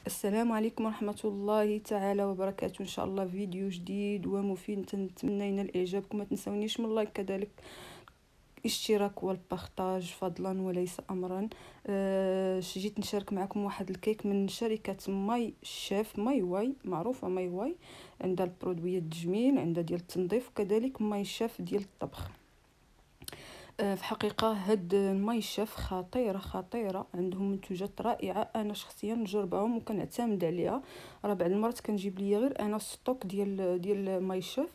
السلام عليكم ورحمة الله تعالى وبركاته. إن شاء الله فيديو جديد ومفيد، نتمنى ينال إعجابكم. ما تنسونيش من لايك، كذلك اشتراك والبارطاج فضلا وليس أمرا. جيت نشارك معكم واحد الكيك من شركة ماي شيف، ماي واي، معروفة ماي واي، عندها البرودويات التجميل، عندها ديال التنظيف، وكذلك ماي شيف ديال الطبخ. في حقيقة هاد ماي شيف خطيرة خطيرة، عندهم منتوجات رائعة. انا شخصيا نجربهم وكنعتمد عليها. راه بعض المرات كنجيب ليا غير انا ستوك ديال ماي شيف.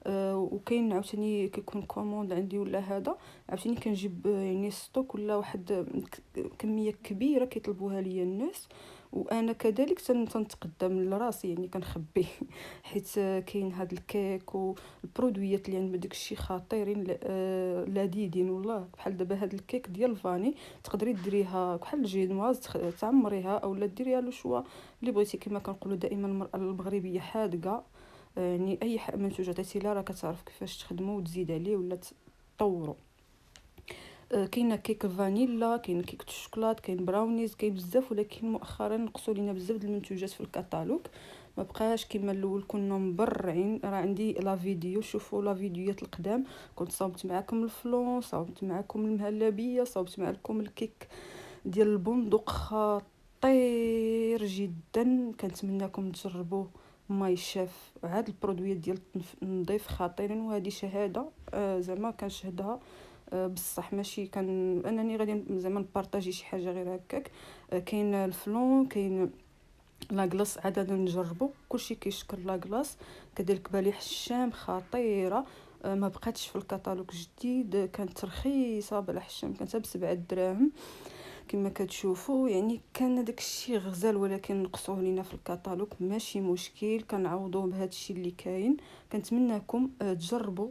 وكاين عاوتاني كيكون كوموند عندي ولا هذا، عاوتاني كنجيب يعني ستوك ولا واحد كمية كبيرة كيطلبوها ليا الناس، وانا كذلك تنتقدم لراسي، يعني كنخبي حيت كاين هاد الكيك والبرودويات اللي عند داكشي خطيرين، لذيذين والله. بحال دابا هاد الكيك ديال الفاني تقدري ديريها بحال الجينواز، تعمريها اولا ديريها لو شوا اللي بغيتي. كما كنقولوا دائما المراه المغربيه حاذقه، يعني اي منتوج عطيتي لها راه كتعرف كيفاش تخدمو وتزيد عليه ولا تطورو. كاينه كيك الفانيلا، كاين كيك الشوكولات، كاين براونيز، كاين بزاف. ولكن مؤخرا نقصوا لينا بزاف د المنتوجات في الكتالوج، ما بقاش كما الاول كنا مبرعين. راه عندي لا فيديو، شوفوا لا فيديوهات القدام، كنت صاوبت معكم الفلون، صاوبت معكم المهلبيه، صاوبت معكم الكيك ديال البندق، خطير جدا. كنتمنىكم تجربوه. ماي شيف هاد البرودويات ديال النظيف خطيرين، وهذه شهاده زعما كنشهدها بصح ماشي كان انني غادي زعما نبارطاجي شي حاجه غير هكاك. كاين الفلون، كاين لاكلاص، عاد نجربو كلشي كيشكر لاكلاص. كذلك بليح الشام خطيره، ما بقاتش في الكتالوج جديد، كانت رخيصه. بلح الشام كانت ب7 دراهم كما كتشوفوا، يعني كان داكشي غزال، ولكن نقصوه لينا في الكتالوج. ماشي مشكل، كنعوضوه بهذا الشيء اللي كاين. كنتمنىكم تجربوا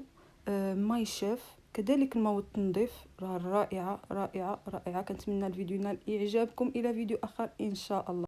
ماي شيف، كذلك المواد التنظيف راه رائعه رائعه رائعه. كنتمنى الفيديو ينال اعجابكم. الى فيديو اخر ان شاء الله.